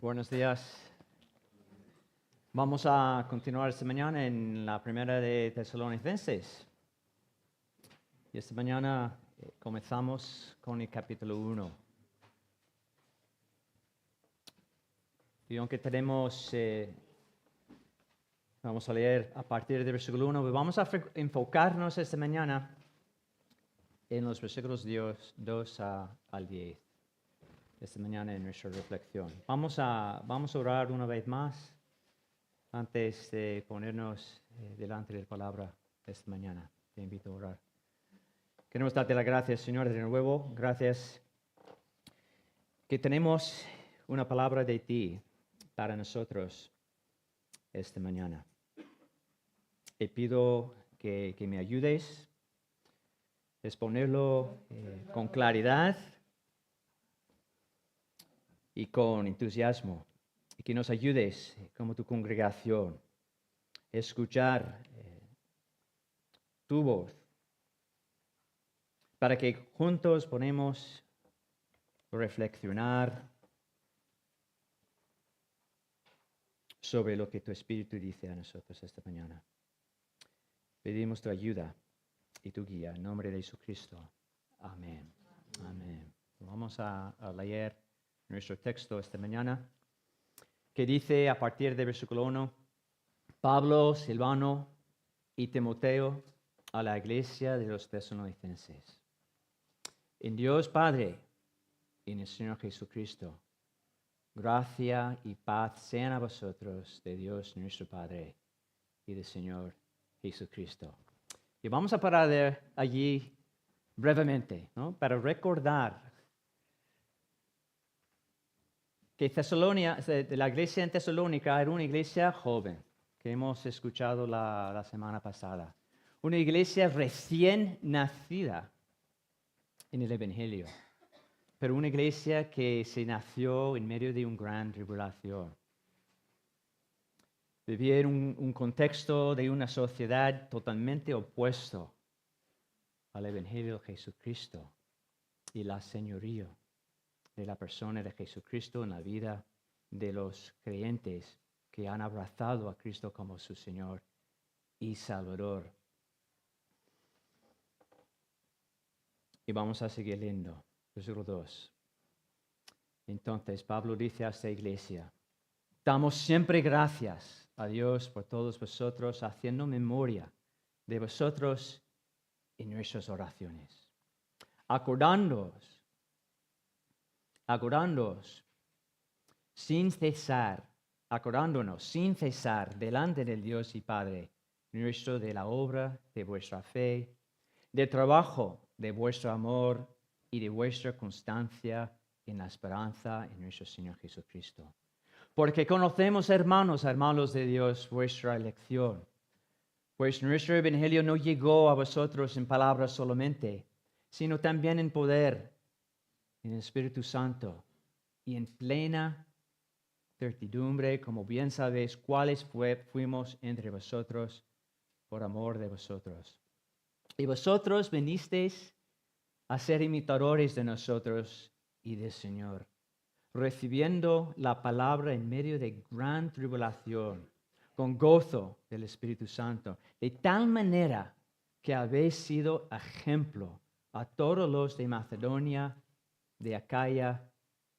Buenos días. Vamos a continuar esta mañana en la primera de Tesalonicenses. Y esta mañana comenzamos con el capítulo 1. Y aunque vamos a leer a partir del versículo 1, vamos a enfocarnos esta mañana en los versículos 2 al 10. Esta mañana en nuestra reflexión. Vamos a orar una vez más antes de ponernos delante de la palabra esta mañana. Te invito a orar. Queremos darte las gracias, Señor, de nuevo. Gracias que tenemos una palabra de ti para nosotros esta mañana. Te pido que me ayudes a exponerlo con claridad y con entusiasmo, y que nos ayudes como tu congregación a escuchar tu voz, para que juntos podamos reflexionar sobre lo que tu Espíritu dice a nosotros esta mañana. Pedimos tu ayuda y tu guía en nombre de Jesucristo. Amén. Amén. Vamos a leer nuestro texto esta mañana, que dice a partir del versículo 1, Pablo, Silvano y Timoteo a la iglesia de los Tesalonicenses. En Dios Padre y en el Señor Jesucristo, gracia y paz sean a vosotros de Dios nuestro Padre y del Señor Jesucristo. Y vamos a parar allí brevemente, ¿no? Para recordar que la iglesia en Tesalónica era una iglesia joven, que hemos escuchado la semana pasada. Una iglesia recién nacida en el Evangelio, pero una iglesia que se nació en medio de una gran tribulación. Vivía en un contexto de una sociedad totalmente opuesto al Evangelio de Jesucristo y la señorío de la persona de Jesucristo en la vida de los creyentes que han abrazado a Cristo como su Señor y Salvador. Y vamos a seguir leyendo. Versículo 2. Entonces Pablo dice a esta iglesia: damos siempre gracias a Dios por todos vosotros, haciendo memoria de vosotros en nuestras oraciones, acordándoos acordándonos sin cesar delante del Dios y Padre nuestro de la obra de vuestra fe, del trabajo de vuestro amor y de vuestra constancia en la esperanza en nuestro Señor Jesucristo. Porque conocemos, hermanos de Dios, vuestra elección, pues nuestro evangelio no llegó a vosotros en palabras solamente, sino también en poder, en el Espíritu Santo y en plena certidumbre, como bien sabéis cuáles fuimos entre vosotros por amor de vosotros. Y vosotros vinisteis a ser imitadores de nosotros y del Señor, recibiendo la palabra en medio de gran tribulación, con gozo del Espíritu Santo, de tal manera que habéis sido ejemplo a todos los de Macedonia, de Acaya,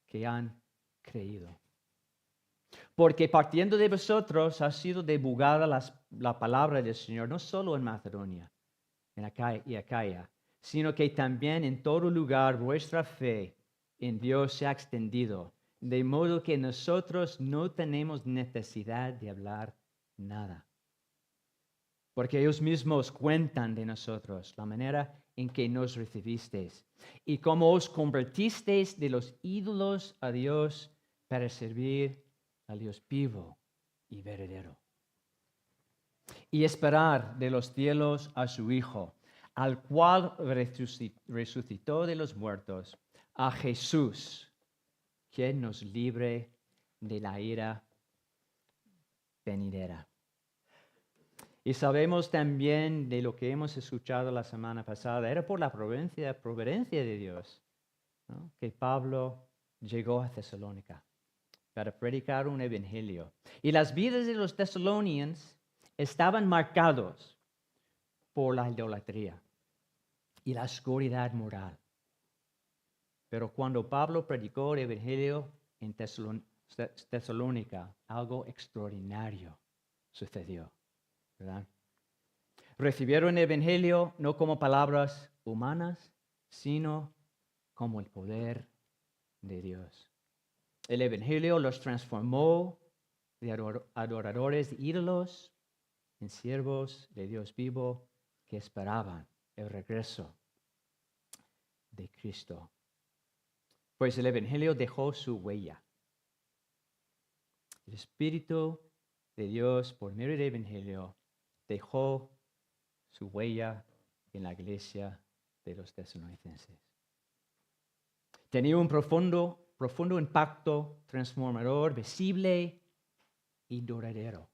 que han creído. Porque partiendo de vosotros ha sido divulgada la palabra del Señor, no solo en Macedonia en Acaya, sino que también en todo lugar vuestra fe en Dios se ha extendido, de modo que nosotros no tenemos necesidad de hablar nada. Porque ellos mismos cuentan de nosotros la manera en que nos recibisteis y cómo os convertisteis de los ídolos a Dios para servir al Dios vivo y verdadero, y esperar de los cielos a su Hijo, al cual resucitó de los muertos, a Jesús, quien nos libre de la ira venidera. Y sabemos también de lo que hemos escuchado la semana pasada, era por la providencia de Dios, ¿no?, que Pablo llegó a Tesalónica. para predicar un evangelio. Y las vidas de los tesalonicenses estaban marcados por la idolatría y la oscuridad moral. Pero cuando Pablo predicó el evangelio en Tesalónica, algo extraordinario sucedió, ¿verdad? Recibieron el evangelio no como palabras humanas, sino como el poder de Dios. El evangelio los transformó de adoradores de ídolos en siervos de Dios vivo que esperaban el regreso de Cristo. Pues el evangelio dejó su huella. El Espíritu de Dios, por medio del evangelio, dejó su huella en la iglesia de los tesalonicenses. Tenía un profundo impacto transformador, visible y duradero,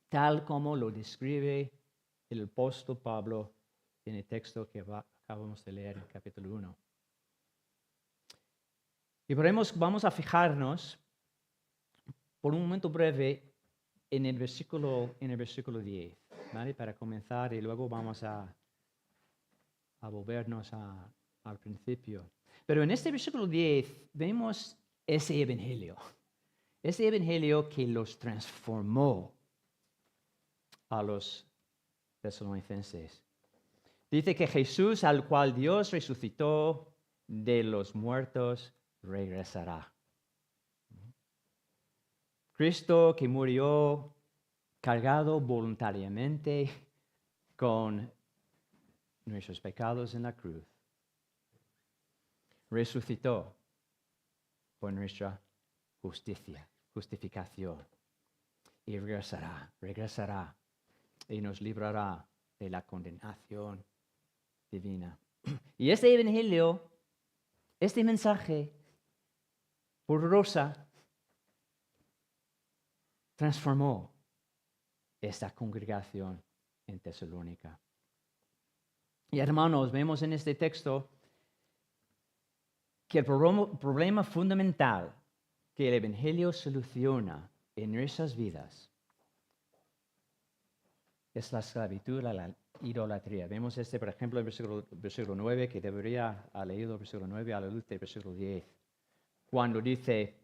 tal como lo describe el apóstol Pablo en el texto que acabamos de leer en capítulo 1. Y vamos a fijarnos por un momento breve en el versículo 10, ¿vale? Para comenzar y luego vamos a volvernos al principio. Pero en este versículo 10 vemos ese evangelio que los transformó a los tesalonicenses. Dice que Jesús, al cual Dios resucitó de los muertos, regresará. Cristo que murió cargado voluntariamente con nuestros pecados en la cruz, resucitó por nuestra justificación, y regresará y nos librará de la condenación divina. Y este evangelio, este mensaje poderoso, transformó esta congregación en Tesalónica. Y hermanos, vemos en este texto que el problema fundamental que el evangelio soluciona en nuestras vidas es la esclavitud a la idolatría. Vemos por ejemplo, en versículo 9, que debería haber leído el versículo 9 a la luz del versículo 10, cuando dice: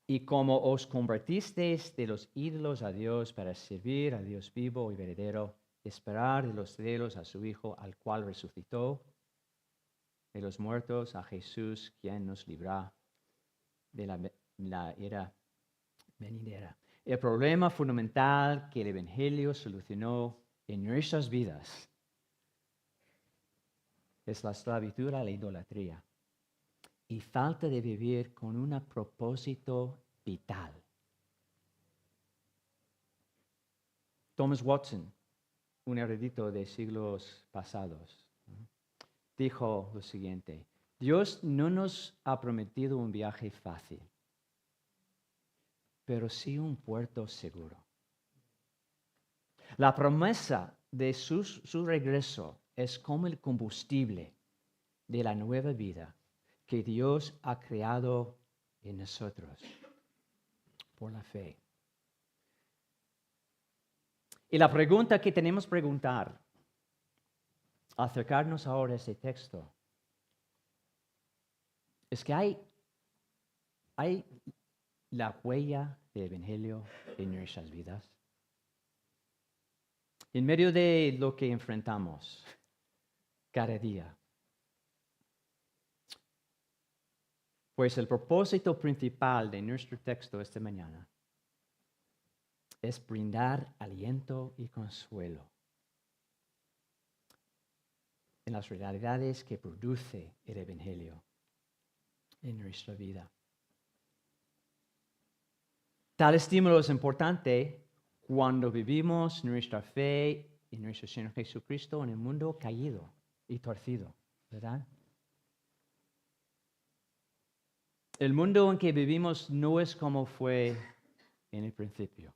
y como os convertisteis de los ídolos a Dios para servir a Dios vivo y verdadero, esperar de los cielos a su Hijo, al cual resucitó de los muertos, a Jesús, quien nos libra de la ira venidera. El problema fundamental que el evangelio solucionó en nuestras vidas es la esclavitud a la idolatría y falta de vivir con un propósito vital. Thomas Watson, un erudito de siglos pasados, dijo lo siguiente: Dios no nos ha prometido un viaje fácil, pero sí un puerto seguro. La promesa de su regreso es como el combustible de la nueva vida que Dios ha creado en nosotros por la fe. Y la pregunta que tenemos que preguntar al acercarnos ahora a ese texto es que hay la huella del evangelio en nuestras vidas. En medio de lo que enfrentamos cada día. Pues el propósito principal de nuestro texto esta mañana es brindar aliento y consuelo en las realidades que produce el evangelio en nuestra vida. Tal estímulo es importante cuando vivimos nuestra fe en nuestro Señor Jesucristo en el mundo caído y torcido, ¿verdad? El mundo en que vivimos no es como fue en el principio.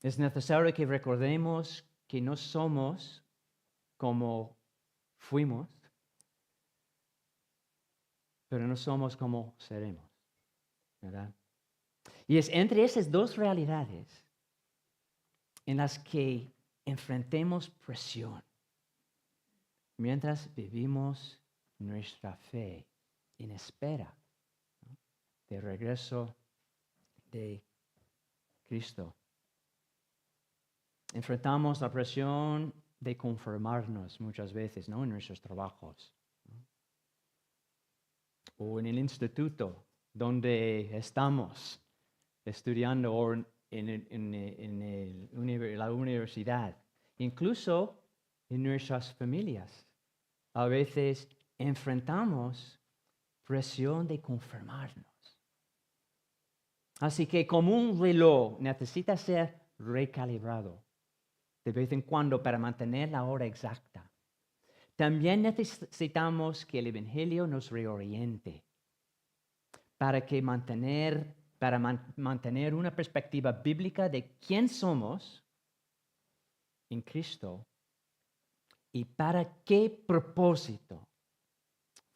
Es necesario que recordemos que no somos como fuimos, pero no somos como seremos, ¿verdad? Y es entre esas dos realidades en las que enfrentemos presión mientras vivimos nuestra fe en espera, ¿no?, del regreso de Cristo. Enfrentamos la presión de conformarnos muchas veces, ¿no?, en nuestros trabajos, ¿no?, o en el instituto donde estamos estudiando, o en la universidad, incluso en nuestras familias. A veces enfrentamos presión de conformarnos. Así que como un reloj necesita ser recalibrado de vez en cuando para mantener la hora exacta, también necesitamos que el Evangelio nos reoriente para mantener una perspectiva bíblica de quién somos en Cristo y para qué propósito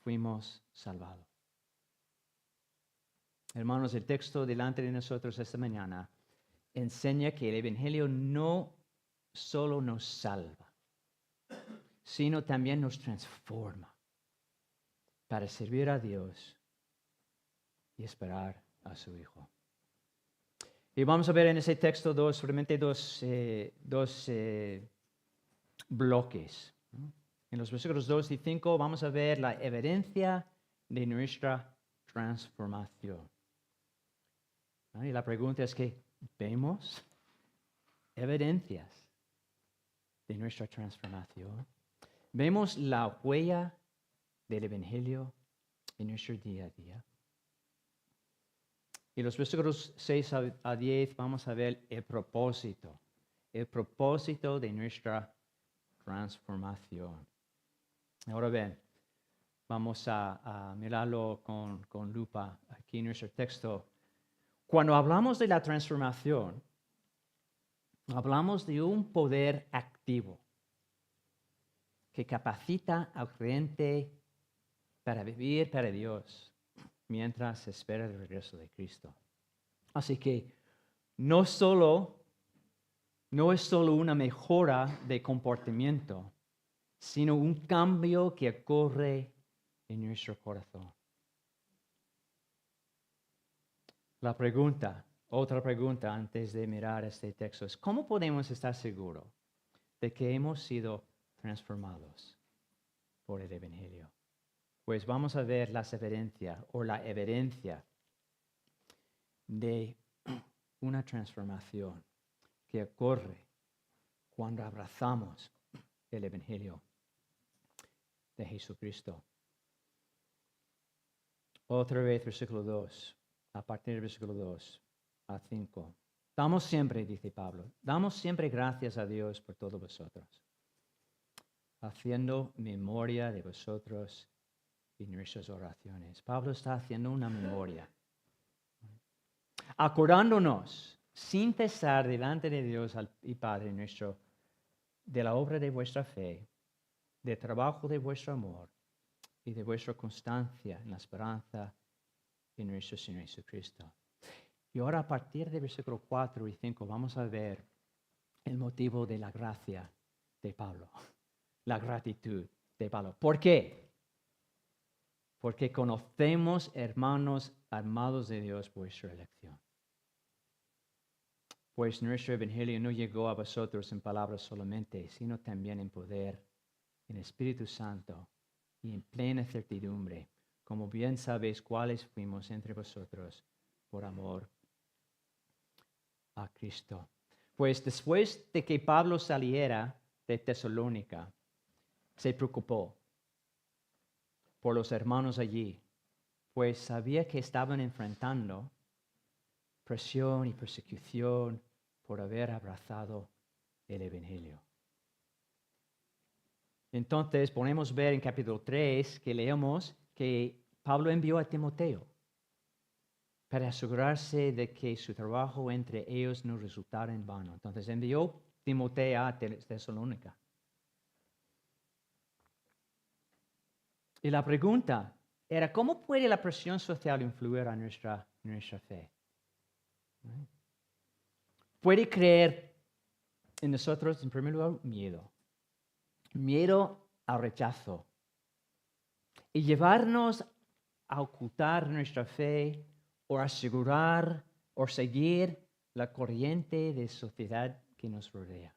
fuimos salvados. Hermanos, el texto delante de nosotros esta mañana enseña que el Evangelio no solo nos salva, sino también nos transforma para servir a Dios y esperar a su Hijo. Y vamos a ver en ese texto solamente dos bloques, ¿no? En los versículos 2 y 5 vamos a ver la evidencia de nuestra transformación, ¿no? Y la pregunta es que ¿vemos evidencias de nuestra transformación? ¿Vemos la huella del Evangelio en nuestro día a día? Y los versículos 6 a 10 vamos a ver el propósito de nuestra transformación. Ahora bien, vamos a mirarlo con lupa aquí en nuestro texto. Cuando hablamos de la transformación, hablamos de un poder activo que capacita al creyente para vivir para Dios mientras espera el regreso de Cristo. Así que no es solo una mejora de comportamiento, sino un cambio que ocurre en nuestro corazón. Otra pregunta antes de mirar este texto es: ¿cómo podemos estar seguros de que hemos sido transformados por el Evangelio? Pues vamos a ver la evidencia de una transformación que ocurre cuando abrazamos el Evangelio de Jesucristo. Otra vez, versículo 2, a partir del versículo 2 a 5. Damos siempre, dice Pablo, damos siempre gracias a Dios por todos vosotros, haciendo memoria de vosotros en nuestras oraciones. Pablo está haciendo una memoria, acordándonos sin cesar delante de Dios y Padre nuestro de la obra de vuestra fe, del trabajo de vuestro amor y de vuestra constancia en la esperanza en nuestro Señor Jesucristo. Y ahora a partir del versículo 4 y 5 vamos a ver el motivo de la gracia de Pablo, la gratitud de Pablo. ¿Por qué? Porque conocemos, hermanos amados de Dios, vuestra elección. Pues nuestro Evangelio no llegó a vosotros en palabras solamente, sino también en poder, en Espíritu Santo y en plena certidumbre, como bien sabéis cuáles fuimos entre vosotros por amor a Cristo. Pues después de que Pablo saliera de Tesalónica, se preocupó por los hermanos allí, pues sabía que estaban enfrentando presión y persecución por haber abrazado el Evangelio. Entonces podemos ver en capítulo 3 que leemos que Pablo envió a Timoteo para asegurarse de que su trabajo entre ellos no resultara en vano. Entonces envió Timoteo a Tesalónica. Y la pregunta era cómo puede la presión social influir a nuestra fe. Puede creer en nosotros, en primer lugar, miedo al rechazo, y llevarnos a ocultar nuestra fe o asegurar o seguir la corriente de sociedad que nos rodea,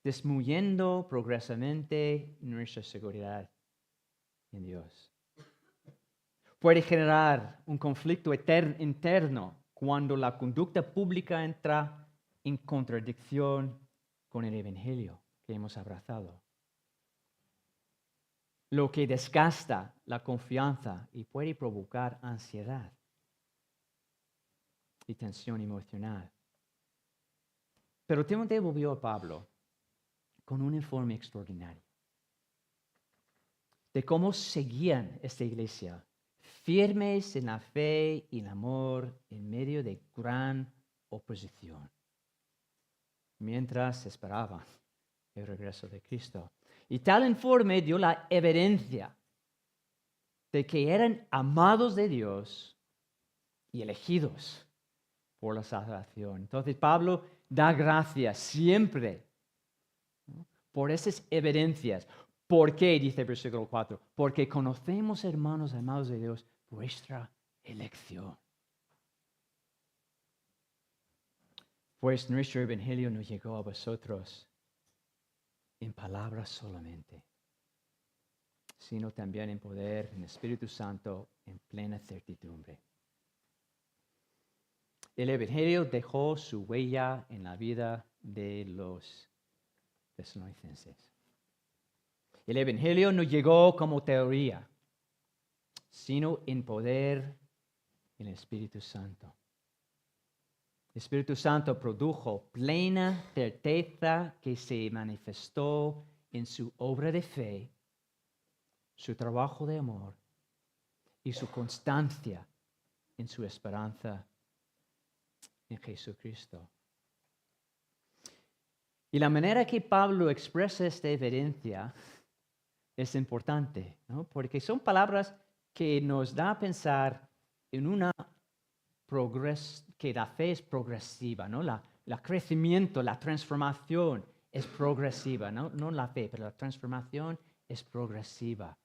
disminuyendo progresivamente nuestra seguridad en Dios. Puede generar un conflicto interno cuando la conducta pública entra en contradicción con el Evangelio que hemos abrazado, lo que desgasta la confianza y puede provocar ansiedad y tensión emocional. Pero Timoteo volvió a Pablo con un informe extraordinario de cómo seguían esta iglesia, firmes en la fe y el amor en medio de gran oposición, mientras esperaban el regreso de Cristo. Y tal informe dio la evidencia de que eran amados de Dios y elegidos por la salvación. Entonces Pablo da gracias siempre, ¿no?, por esas evidencias. ¿Por qué? Dice el versículo 4. Porque conocemos, hermanos amados de Dios, vuestra elección. Pues nuestro evangelio no llegó a vosotros en palabras solamente, sino también en poder, en Espíritu Santo, en plena certidumbre. El evangelio dejó su huella en la vida de los tesalonicenses. El evangelio no llegó como teoría, sino en poder en el Espíritu Santo. El Espíritu Santo produjo plena certeza que se manifestó en su obra de fe, su trabajo de amor y su constancia en su esperanza en Jesucristo. Y la manera que Pablo expresa esta evidencia es importante, ¿no? Porque son palabras que nos da a pensar en una que la fe es progresiva, ¿no? El crecimiento, la transformación es progresiva, ¿no? No la fe, pero la transformación es progresiva.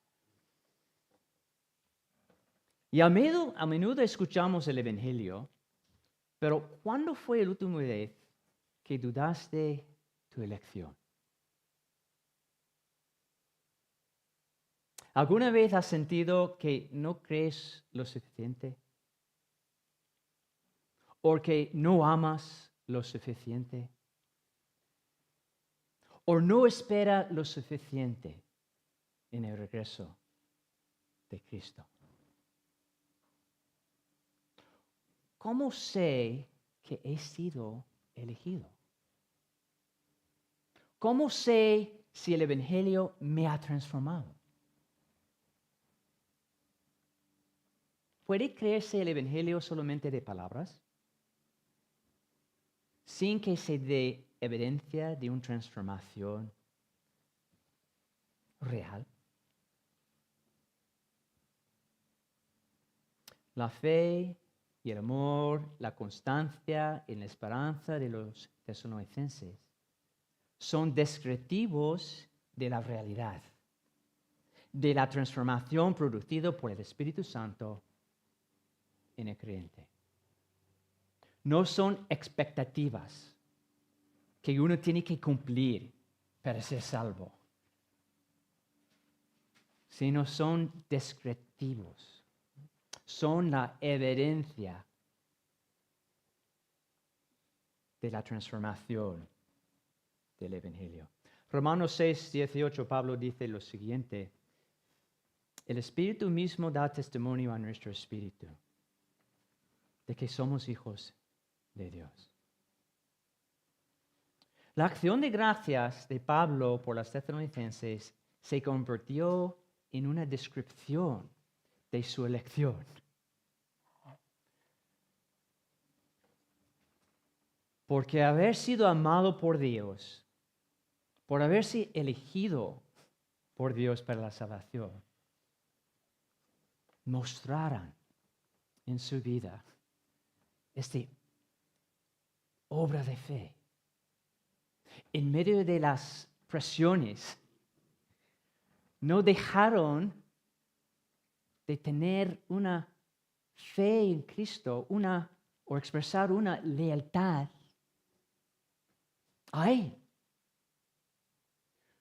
Y a menudo escuchamos el Evangelio, pero ¿cuándo fue la última vez que dudaste tu elección? ¿Alguna vez has sentido que no crees lo suficiente? ¿O que no amas lo suficiente? ¿O no espera lo suficiente en el regreso de Cristo? ¿Cómo sé que he sido elegido? ¿Cómo sé si el Evangelio me ha transformado? ¿Puede creerse el Evangelio solamente de palabras, sin que se dé evidencia de una transformación real? La fe y el amor, la constancia y la esperanza de los tesalonicenses son descriptivos de la realidad, de la transformación producida por el Espíritu Santo en el creyente. No son expectativas que uno tiene que cumplir para ser salvo, sino son descriptivos. Son la evidencia de la transformación del Evangelio. Romanos 6, 18, Pablo dice lo siguiente: el Espíritu mismo da testimonio a nuestro espíritu de que somos hijos de Dios. La acción de gracias de Pablo por las tesalonicenses se convirtió en una descripción de su elección. Porque haber sido amado por Dios, por haberse elegido por Dios para la salvación, mostraran en su vida esta obra de fe. En medio de las presiones, no dejaron de tener una fe en Cristo, o expresar una lealtad a Él.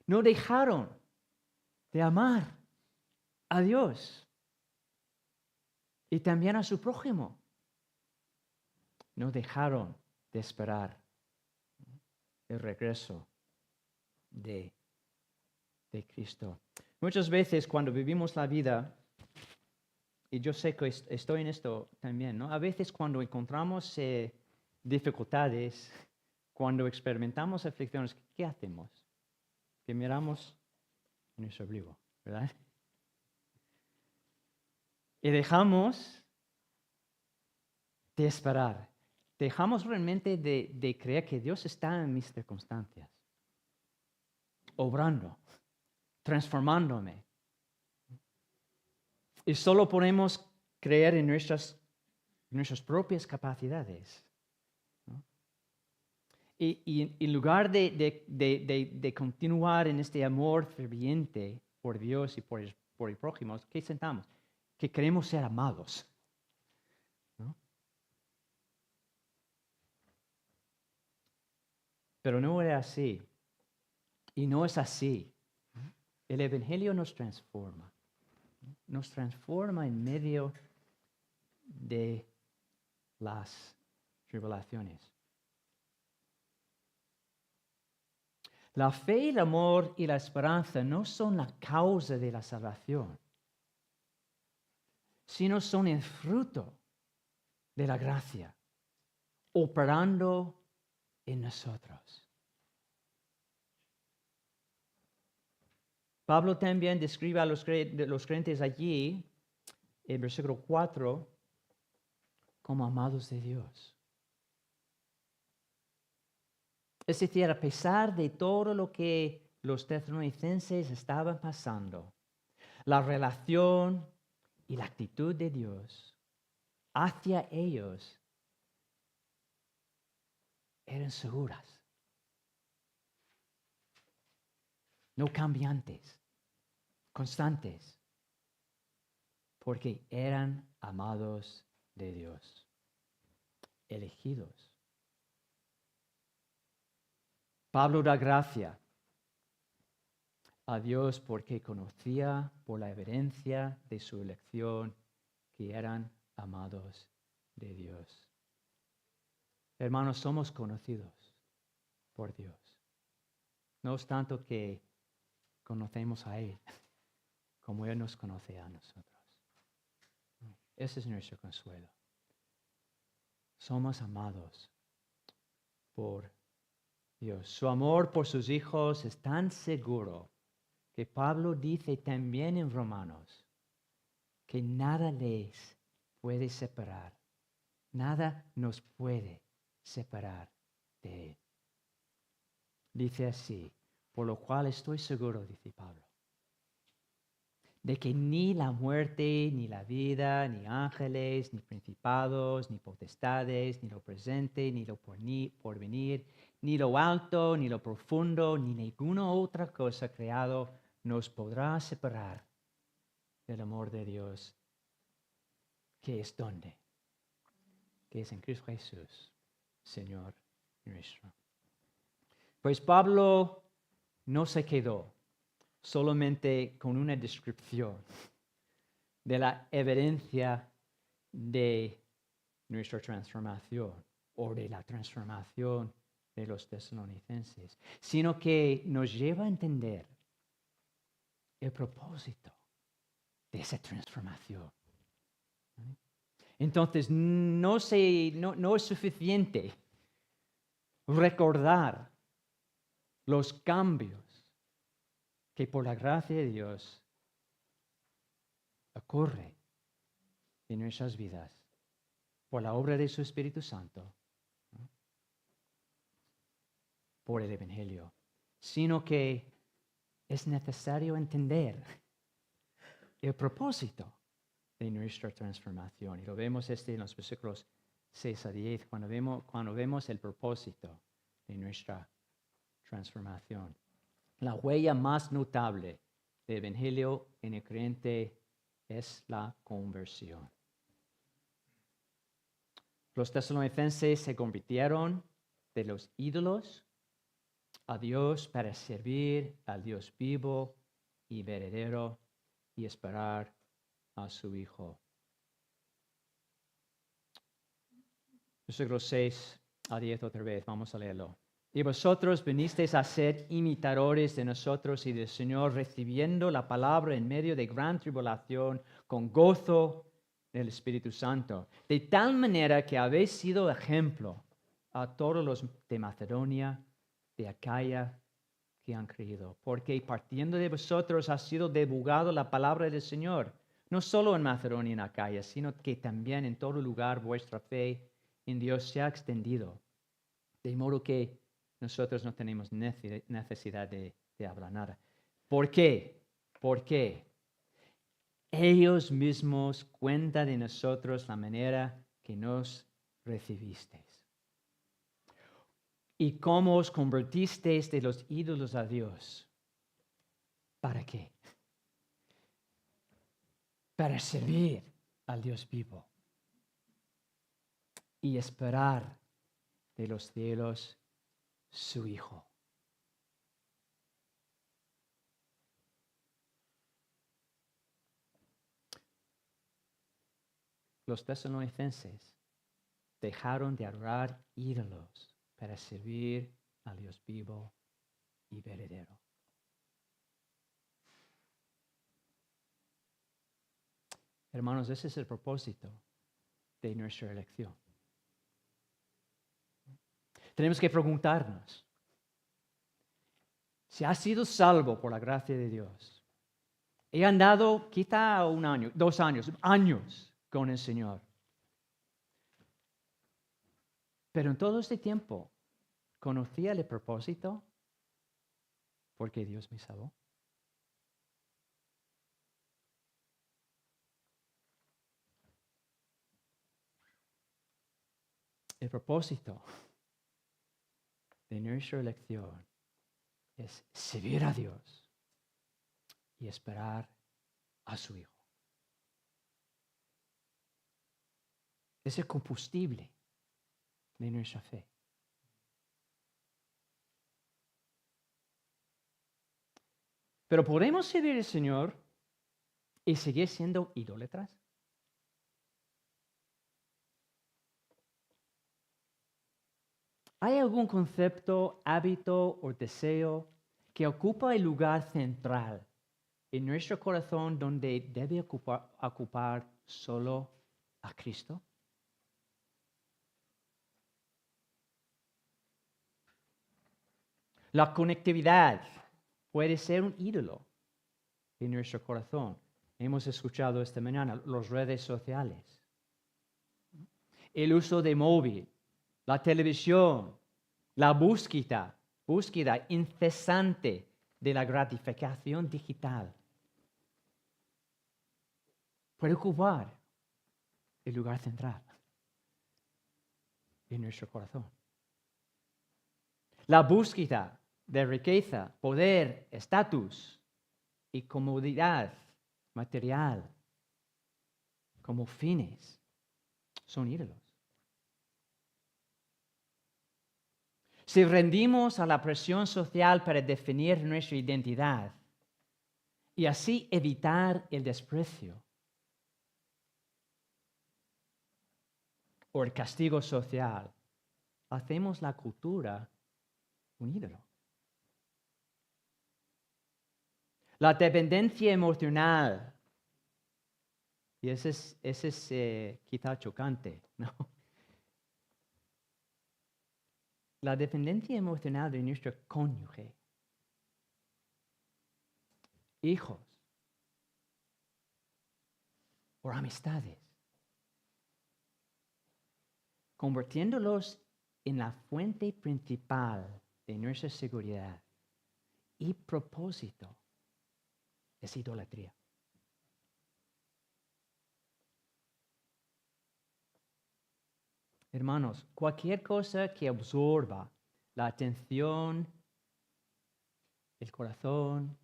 No dejaron de amar a Dios y también a su prójimo. No dejaron de esperar el regreso de Cristo. Muchas veces cuando vivimos la vida, y yo sé que estoy en esto también, ¿no? A veces cuando encontramos dificultades, cuando experimentamos aflicciones, ¿qué hacemos? Que miramos en nuestro ombligo, ¿verdad? Y dejamos de esperar. Dejamos realmente de creer que Dios está en mis circunstancias, obrando, transformándome. Y solo podemos creer en nuestras propias capacidades, ¿no? Y en lugar de continuar en este amor ferviente por Dios y por el prójimo, ¿qué sentamos? Que queremos ser amados, ¿no? Pero no era así. Y no es así. El Evangelio nos transforma. Nos transforma en medio de las tribulaciones. La fe, el amor y la esperanza no son la causa de la salvación, sino son el fruto de la gracia, operando en nosotros. Pablo también describe a los creyentes allí, en versículo 4, como amados de Dios. Es decir, a pesar de todo lo que los tesalonicenses estaban pasando, la relación y la actitud de Dios hacia ellos eran seguras, no cambiantes, constantes, porque eran amados de Dios, elegidos. Pablo da gracia a Dios porque conocía por la evidencia de su elección que eran amados de Dios. Hermanos, somos conocidos por Dios. No es tanto que conocemos a Él como Él nos conoce a nosotros. Ese es nuestro consuelo. Somos amados por Dios. Su amor por sus hijos es tan seguro que Pablo dice también en Romanos que nada les puede separar, nada nos puede separar de Él. Dice así, por lo cual estoy seguro, dice Pablo, de que ni la muerte, ni la vida, ni ángeles, ni principados, ni potestades, ni lo presente, ni lo porvenir, ni lo alto, ni lo profundo, ni ninguna otra cosa creado nos podrá separar del amor de Dios, que es donde, que es en Cristo Jesús, Señor nuestro. Pues Pablo no se quedó solamente con una descripción de la evidencia de nuestra transformación o de la transformación de los tesalonicenses, sino que nos lleva a entender el propósito de esa transformación. Entonces, no es suficiente recordar los cambios que por la gracia de Dios ocurre en nuestras vidas por la obra de su Espíritu Santo, ¿no? Por el Evangelio, sino que es necesario entender el propósito de nuestra transformación. Y lo vemos en los versículos 6 a 10, cuando vemos el propósito de nuestra transformación. La huella más notable del Evangelio en el creyente es la conversión. Los tesalonicenses se convirtieron de los ídolos a Dios para servir al Dios vivo y verdadero y esperar a su Hijo. Versículos 6 a 10 otra vez, vamos a leerlo. Y vosotros vinisteis a ser imitadores de nosotros y del Señor, recibiendo la palabra en medio de gran tribulación, con gozo del Espíritu Santo, de tal manera que habéis sido ejemplo a todos los de Macedonia, de Acaya, que han creído. Porque partiendo de vosotros ha sido divulgado la palabra del Señor, no solo en Macedonia y en Acaya, sino que también en todo lugar vuestra fe en Dios se ha extendido. De modo que nosotros no tenemos necesidad de hablar nada. ¿Por qué? Porque ellos mismos cuentan de nosotros la manera que nos recibisteis. Y cómo os convertisteis de los ídolos a Dios. ¿Para qué? Para servir al Dios vivo y esperar de los cielos su Hijo. Los tesalonicenses dejaron de adorar ídolos para servir al Dios vivo y verdadero. Hermanos, ese es el propósito de nuestra elección. Tenemos que preguntarnos, si has sido salvo por la gracia de Dios, he andado quizá 1 año, 2 años, años con el Señor. Pero en todo este tiempo, ¿conocía el propósito por qué Dios me salvó? El propósito de nuestra elección es servir a Dios y esperar a su Hijo. Es el combustible de nuestra fe. Pero ¿podemos servir al Señor y seguir siendo idólatras? ¿Hay algún concepto, hábito o deseo que ocupa el lugar central en nuestro corazón donde debe ocupar solo a Cristo? La conectividad puede ser un ídolo en nuestro corazón. Hemos escuchado esta mañana las redes sociales, el uso de móvil, la televisión, la búsqueda incesante de la gratificación digital. Puede ocupar el lugar central en nuestro corazón. La búsqueda de riqueza, poder, estatus y comodidad material como fines son ídolos. Si rendimos a la presión social para definir nuestra identidad y así evitar el desprecio o el castigo social, hacemos la cultura un ídolo. La dependencia emocional, y ese es quizá chocante, ¿no? La dependencia emocional de nuestro cónyuge, hijos o amistades, convirtiéndolos en la fuente principal de nuestra seguridad y propósito, es idolatría. Hermanos, cualquier cosa que absorba la atención, el corazón,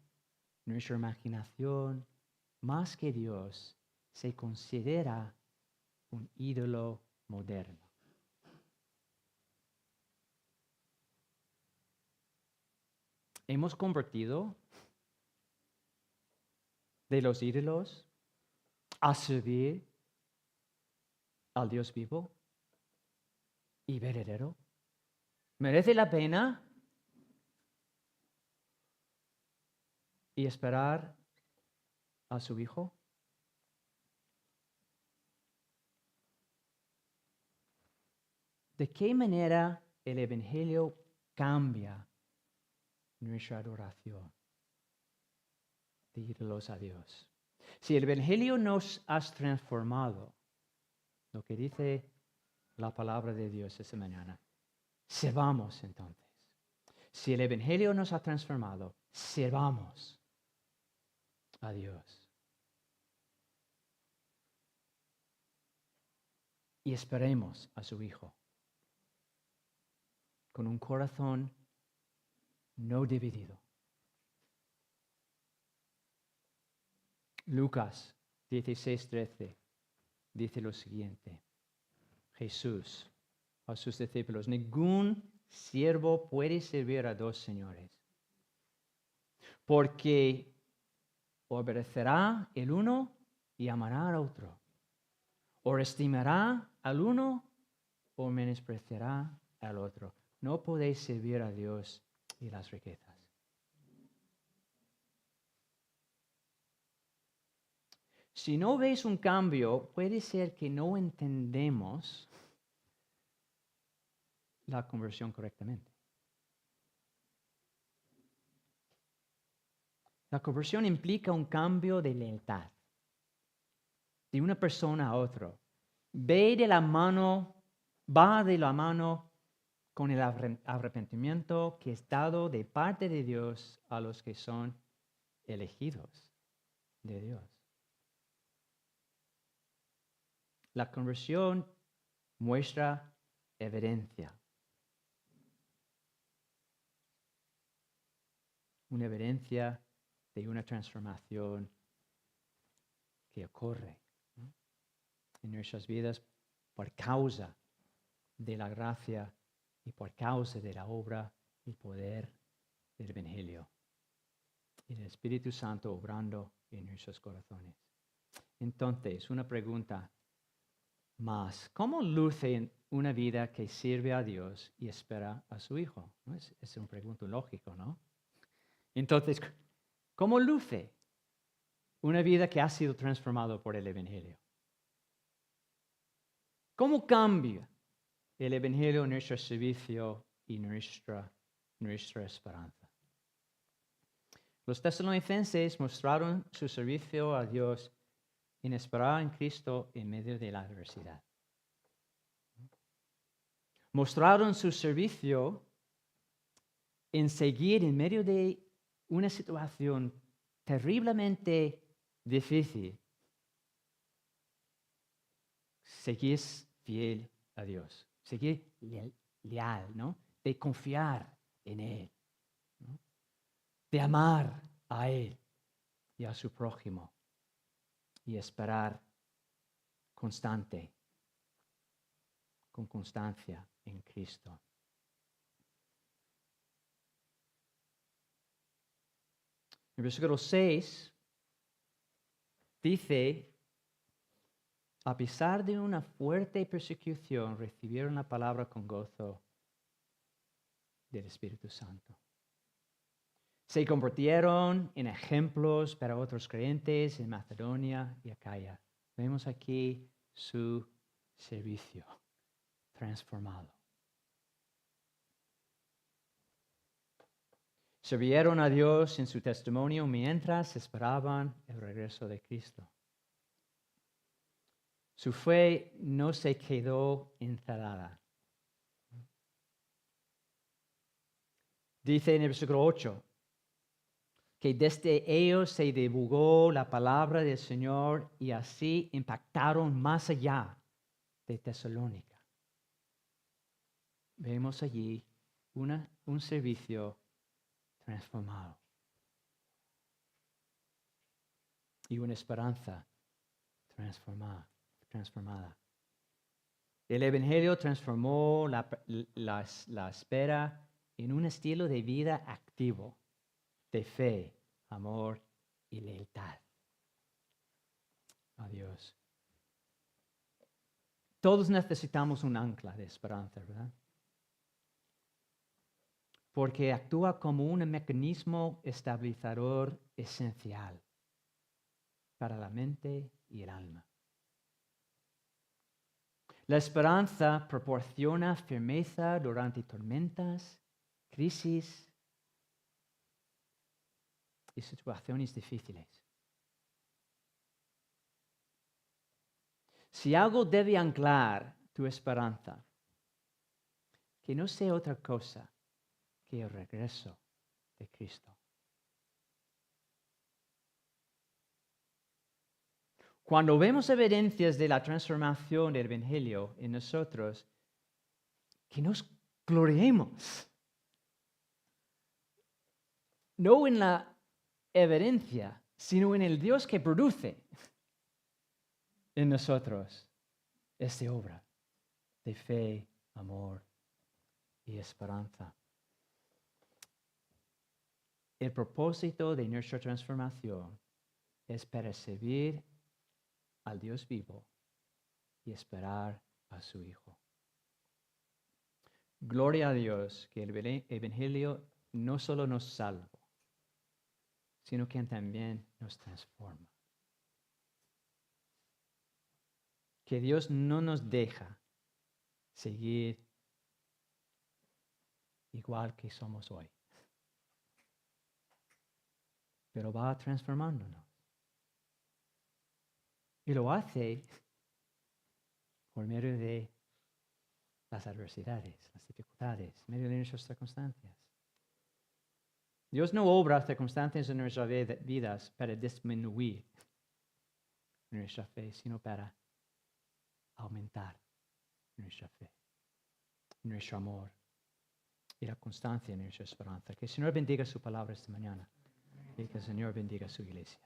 nuestra imaginación, más que Dios, se considera un ídolo moderno. Hemos convertido de los ídolos a servir al Dios vivo y verdadero. ¿Merece la pena y esperar a su Hijo? ¿De qué manera el Evangelio cambia nuestra adoración de ídolos a Dios? Si el Evangelio nos ha transformado, lo que dice la palabra de Dios esta mañana, sirvamos entonces. Si el Evangelio nos ha transformado, sirvamos a Dios. Y esperemos a su Hijo con un corazón no dividido. Lucas 16:13 dice lo siguiente. Jesús a sus discípulos: ningún siervo puede servir a dos señores, porque obedecerá el uno y amará al otro, o estimará al uno o menospreciará al otro. No podéis servir a Dios y las riquezas. Si no veis un cambio, puede ser que no entendemos la conversión correctamente. La conversión implica un cambio de lealtad de una persona a otra. Va de la mano con el arrepentimiento que es dado de parte de Dios a los que son elegidos de Dios. La conversión muestra evidencia. Una evidencia de una transformación que ocurre, ¿no?, en nuestras vidas por causa de la gracia y por causa de la obra y poder del Evangelio y del Espíritu Santo obrando en nuestros corazones. Entonces, una pregunta más: ¿cómo luce una vida que sirve a Dios y espera a su Hijo? ¿No? Es una pregunta lógica, ¿no? Entonces, ¿cómo luce una vida que ha sido transformada por el Evangelio? ¿Cómo cambia el Evangelio nuestro servicio y nuestra esperanza? Los tesalonicenses mostraron su servicio a Dios en esperar en Cristo en medio de la adversidad. Mostraron su servicio en seguir en medio de una situación terriblemente difícil. Seguir fiel a Dios, seguir leal, ¿no? De confiar en Él, ¿no?, de amar a Él y a su prójimo y esperar con constancia en Cristo. En el versículo 6 dice: a pesar de una fuerte persecución, recibieron la palabra con gozo del Espíritu Santo. Se convirtieron en ejemplos para otros creyentes en Macedonia y Acaya. Vemos aquí su servicio transformado. Sirvieron a Dios en su testimonio mientras esperaban el regreso de Cristo. Su fe no se quedó encerrada. Dice en el versículo 8 que desde ellos se divulgó la palabra del Señor y así impactaron más allá de Tesalónica. vemos allí un servicio transformado y una esperanza transformada. El Evangelio transformó la espera en un estilo de vida activo, de fe, amor y lealtad a Dios. Todos necesitamos un ancla de esperanza, ¿verdad? Porque actúa como un mecanismo estabilizador esencial para la mente y el alma. La esperanza proporciona firmeza durante tormentas, crisis y situaciones difíciles. Si algo debe anclar tu esperanza, que no sea otra cosa que el regreso de Cristo. Cuando vemos evidencias de la transformación del Evangelio en nosotros, que nos gloriemos. No en la evidencia, sino en el Dios que produce en nosotros esta obra de fe, amor y esperanza. El propósito de nuestra transformación es percibir al Dios vivo y esperar a su Hijo. Gloria a Dios que el Evangelio no solo nos salva, sino que también nos transforma. Que Dios no nos deja seguir igual que somos hoy, pero va transformándonos. Y lo hace por medio de las adversidades, las dificultades, en medio de nuestras circunstancias. Dios no obra circunstancias en nuestras vidas para disminuir nuestra fe, sino para aumentar nuestra fe, nuestro amor y la constancia en nuestra esperanza. Que el Señor bendiga su palabra esta mañana y que el Señor bendiga su iglesia.